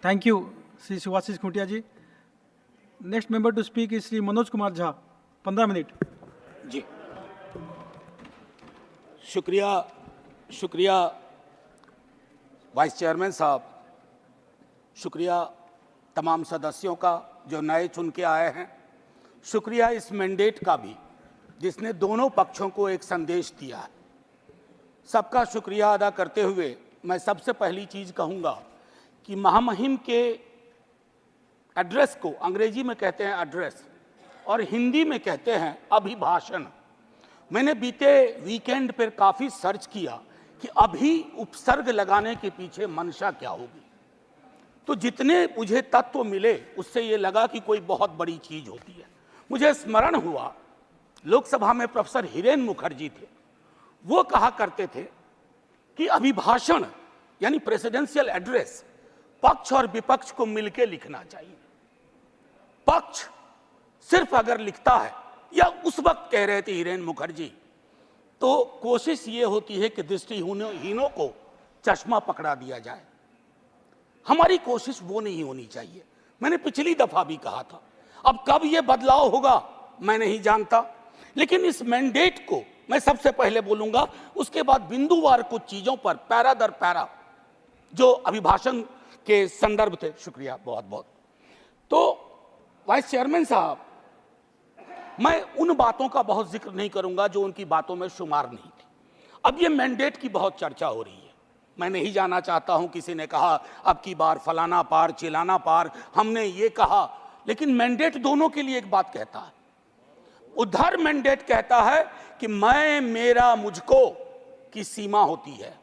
Thank you Shri Shivashish Khuntia ji. Next member to speak is Shri Manoj Kumar Jha, 15 minute. जी, शुक्रिया vice chairman साहब, शुक्रिया तमाम सदस्यों का जो नए चुन के आए हैं, शुक्रिया इस मैंडेट का भी जिसने दोनों पक्षों को एक संदेश दिया है। सबका शुक्रिया अदा करते हुए मैं सबसे पहली चीज़ कहूँगा कि महामहिम के एड्रेस को अंग्रेजी में कहते हैं एड्रेस और हिंदी में कहते हैं अभिभाषण। मैंने बीते वीकेंड पर काफ़ी सर्च किया कि अभी उपसर्ग लगाने के पीछे मंशा क्या होगी, तो जितने मुझे तत्व मिले उससे ये लगा कि कोई बहुत बड़ी चीज़ होती है। मुझे स्मरण हुआ लोकसभा में प्रोफेसर हिरेन मुखर्जी थे, वो कहा करते थे कि अभिभाषण यानी प्रेसिडेंशियल एड्रेस पक्ष और विपक्ष को मिलकर लिखना चाहिए। पक्ष सिर्फ अगर लिखता है, या उस वक्त कह रहे थे हिरेन मुखर्जी, तो कोशिश ये होती है कि दृष्टिहीनों को चश्मा पकड़ा दिया जाए। हमारी कोशिश वो नहीं होनी चाहिए। मैंने पिछली दफा भी कहा था, अब कब ये बदलाव होगा मैं नहीं जानता, लेकिन इस मैंडेट को मैं सबसे पहले बोलूंगा, उसके बाद बिंदुवार कुछ चीजों पर पैरा दर पैरा जो अभिभाषण के संदर्भ थे। शुक्रिया बहुत बहुत। तो वाइस चेयरमैन साहब, मैं उन बातों का बहुत जिक्र नहीं करूंगा जो उनकी बातों में शुमार नहीं थी। अब ये मैंडेट की बहुत चर्चा हो रही है, मैं नहीं जाना चाहता हूं। किसी ने कहा अब की बार फलाना पार चिलाना पार, हमने ये कहा, लेकिन मैंडेट दोनों के लिए एक बात कहता है। उधर मैंडेट कहता है कि मैं मेरा मुझको की सीमा होती है,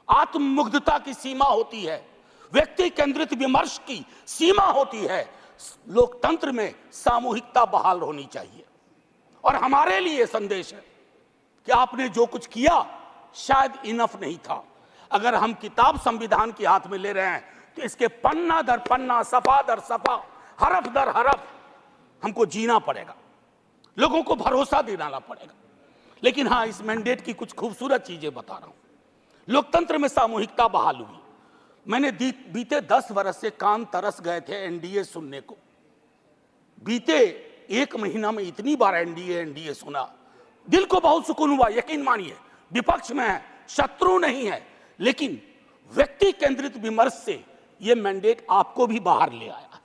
आत्ममुग्धता की सीमा होती है, व्यक्ति केंद्रित विमर्श की सीमा होती है, लोकतंत्र में सामूहिकता बहाल होनी चाहिए। और हमारे लिए संदेश है कि आपने जो कुछ किया शायद इनफ नहीं था। अगर हम किताब संविधान के हाथ में ले रहे हैं तो इसके पन्ना दर पन्ना, सफा दर सफा, हरफ दर हरफ हमको जीना पड़ेगा, लोगों को भरोसा दिलाना पड़ेगा। लेकिन हाँ, इस मैंडेट की कुछ खूबसूरत चीजें बता रहा हूं। लोकतंत्र में सामूहिकता बहाल हुई। मैंने बीते 10 वर्ष से कान तरस गए थे एनडीए सुनने को। बीते 1 महीना में इतनी बार एनडीए सुना, दिल को बहुत सुकून हुआ। यकीन मानिए, विपक्ष में है, शत्रु नहीं है, लेकिन व्यक्ति केंद्रित विमर्श से यह मैंडेट आपको भी बाहर ले आया,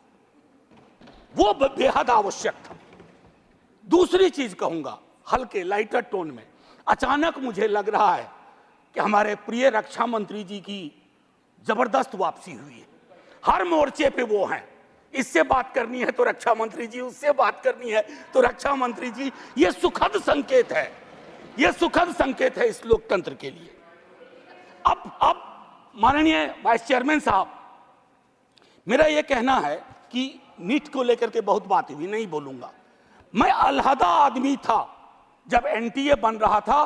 वो बेहद आवश्यक था। दूसरी चीज कहूंगा, हल्के लाइटर टोन में, अचानक मुझे लग रहा है कि हमारे प्रिय रक्षा मंत्री जी की जबरदस्त वापसी हुई है। हर मोर्चे पे वो हैं। इससे बात करनी है तो रक्षा मंत्री जी, उससे बात करनी है तो रक्षा मंत्री जी। ये सुखद संकेत है, ये सुखद संकेत है इस लोकतंत्र के लिए। अब माननीय वाइस चेयरमैन साहब, मेरा ये कहना है कि नीट को लेकर के बहुत बात हुई, नहीं बोलूंगा। मैं अलहदा आदमी था जब एनटीए बन रहा था,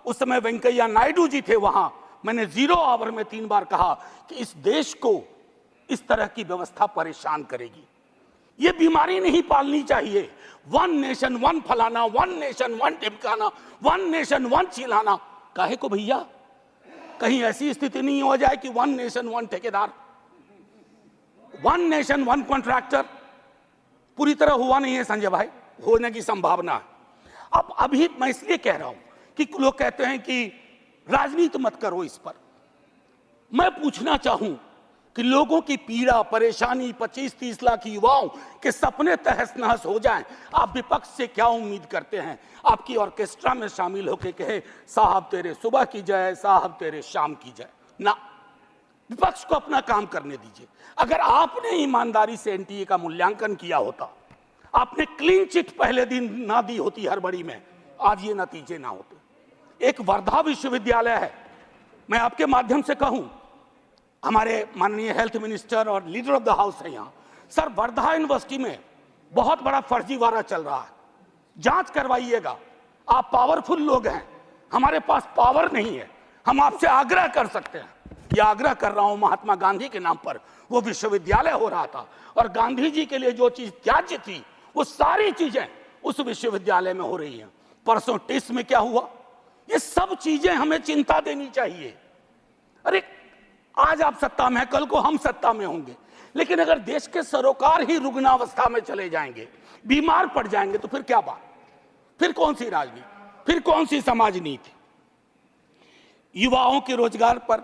उस समय वेंकैया नायडू जी थे वहां। मैंने 0 आवर में 3 बार कहा कि इस देश को इस तरह की व्यवस्था परेशान करेगी। ये बीमारी नहीं पालनी चाहिए। 1 नेशन 1 फलाना, 1 नेशन 1 टिमकाना, 1 नेशन 1 चिल्लाना। काहे को भैया, कहीं ऐसी स्थिति नहीं हो जाए कि 1 नेशन 1 ठेकेदार, 1 नेशन 1 कॉन्ट्रैक्टर। पूरी तरह हुआ नहीं है संजय भाई, होने की संभावना है। अब अभी मैं इसलिए कह रहा हूं कि लोग कहते हैं कि राजनीति मत करो इस पर। मैं पूछना चाहूं कि लोगों की पीड़ा परेशानी, 25-30 लाख युवाओं के सपने तहस नहस हो जाएं, आप विपक्ष से क्या उम्मीद करते हैं? आपकी ऑर्केस्ट्रा में शामिल होकर कहे साहब तेरे सुबह की जय, साहब तेरे शाम की जय। ना, विपक्ष को अपना काम करने दीजिए। अगर आपने ईमानदारी से एनटीए का मूल्यांकन किया होता, आपने क्लीन चिट पहले दिन ना दी होती हड़बड़ी में, आज ये नतीजे ना होते। एक वर्धा विश्वविद्यालय है, मैं आपके माध्यम से कहूं, हमारे माननीय हेल्थ मिनिस्टर और लीडर ऑफ द हाउस है यहाँ। सर, वर्धा यूनिवर्सिटी में बहुत बड़ा फर्जीवाड़ा चल रहा है, जांच करवाइएगा। आप पावरफुल लोग हैं, हमारे पास पावर नहीं है। हम आपसे आग्रह कर सकते हैं, ये आग्रह कर रहा हूं महात्मा गांधी के नाम पर। वो विश्वविद्यालय हो रहा था और गांधी जी के लिए जो चीज त्याज्य थी वो सारी चीजें उस विश्वविद्यालय में हो रही हैं। परसों टिस में क्या हुआ, ये सब चीजें हमें चिंता देनी चाहिए। अरे आज आप सत्ता में हैं, कल को हम सत्ता में होंगे, लेकिन अगर देश के सरोकार ही रुग्णावस्था में चले जाएंगे, बीमार पड़ जाएंगे, तो फिर क्या बात, फिर कौन सी राजनीति, फिर कौन सी समाज नीति। युवाओं के रोजगार पर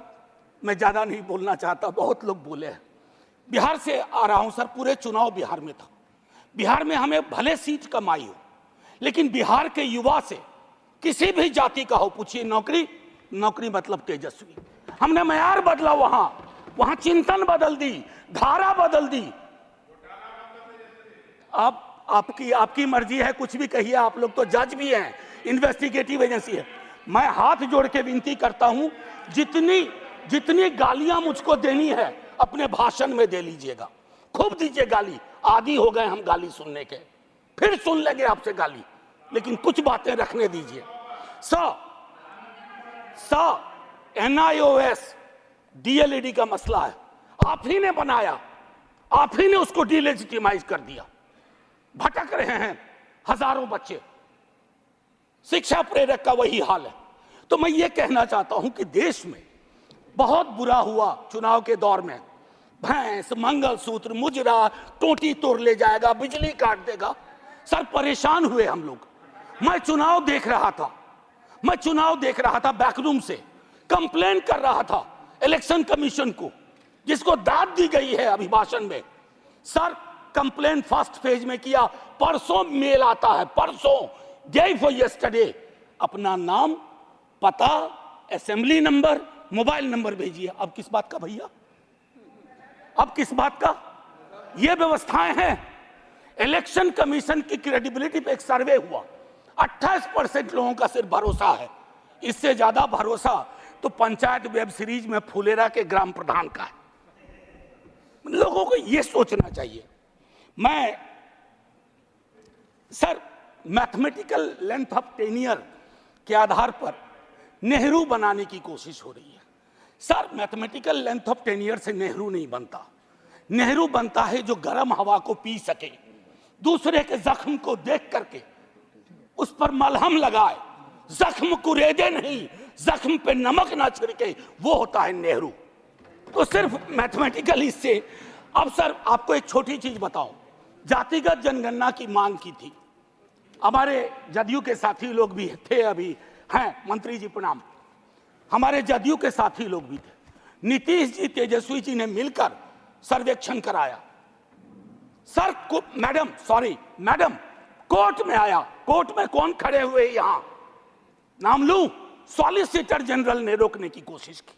मैं ज्यादा नहीं बोलना चाहता, बहुत लोग बोले हैं। बिहार से आ रहा हूं सर, पूरे चुनाव बिहार में था। बिहार में हमें भले सीट कम आई हो, लेकिन बिहार के युवा से किसी भी जाति का हो, पूछिए नौकरी, नौकरी मतलब तेजस्वी। हमने मयार बदला, वहां चिंतन बदल दी, धारा बदल दी। अब आपकी मर्जी है, कुछ भी कहिए, आप लोग तो जज भी हैं, इन्वेस्टिगेटिव एजेंसी है। मैं हाथ जोड़ के विनती करता हूं, जितनी गालियां मुझको देनी है अपने भाषण में दे लीजिएगा, खूब दीजिए गाली। आदी हो गए हम गाली सुनने के, फिर सुन लेंगे आपसे गाली, लेकिन कुछ बातें रखने दीजिए। NIOS DLED का मसला है, आप ही ने बनाया, आप ही ने उसको डिलेजिटिमाइज कर दिया। भटक रहे हैं हजारों बच्चे, शिक्षा प्रेरक का वही हाल है। तो मैं ये कहना चाहता हूं कि देश में बहुत बुरा हुआ चुनाव के दौर में। भैंस, मंगलसूत्र, मुजरा, टोटी तोड़ ले जाएगा, बिजली काट देगा। सर परेशान हुए हम लोग। मैं चुनाव देख रहा था बैकरूम से, कंप्लेन कर रहा था इलेक्शन कमीशन को, जिसको दाद दी गई है अभिभाषण में। सर कंप्लेन फर्स्ट फेज में किया, परसों मेल आता है, परसों, डे फॉर यस्टरडे, अपना नाम, पता, असेंबली नंबर, मोबाइल नंबर भेजिए। अब किस बात का भैया, अब किस बात का? ये व्यवस्थाएं हैं। इलेक्शन कमीशन की क्रेडिबिलिटी पे एक सर्वे हुआ, 28% लोगों का सिर्फ भरोसा है। इससे ज्यादा भरोसा तो पंचायत वेब सीरीज में फुलेरा के ग्राम प्रधान का है। लोगों को यह सोचना चाहिए। मैं sir mathematical length of tenure के आधार पर नेहरू बनाने की कोशिश हो रही है। Sir mathematical length of tenure से नेहरू नहीं बनता। नेहरू बनता है जो गर्म हवा को पी सके, दूसरे के जख्म को देख करके उस पर मलहम लगाए, जख्म कुरेदे नहीं, जख्म पे नमक ना छिड़के, वो होता है नेहरू। तो सिर्फ मैथमेटिकल इससे। अब सर आपको एक छोटी चीज बताऊं, जातिगत जनगणना की मांग की थी, हमारे जदयू के साथी लोग भी थे, अभी हैं, मंत्री जी प्रणाम, हमारे जदयू के साथी लोग भी थे। नीतीश जी, तेजस्वी जी ने मिलकर सर्वेक्षण कराया। सर मैडम कोर्ट में आया, कोर्ट में कौन खड़े हुए यहां, नाम लूं, सॉलिसिटर जनरल ने रोकने की कोशिश की।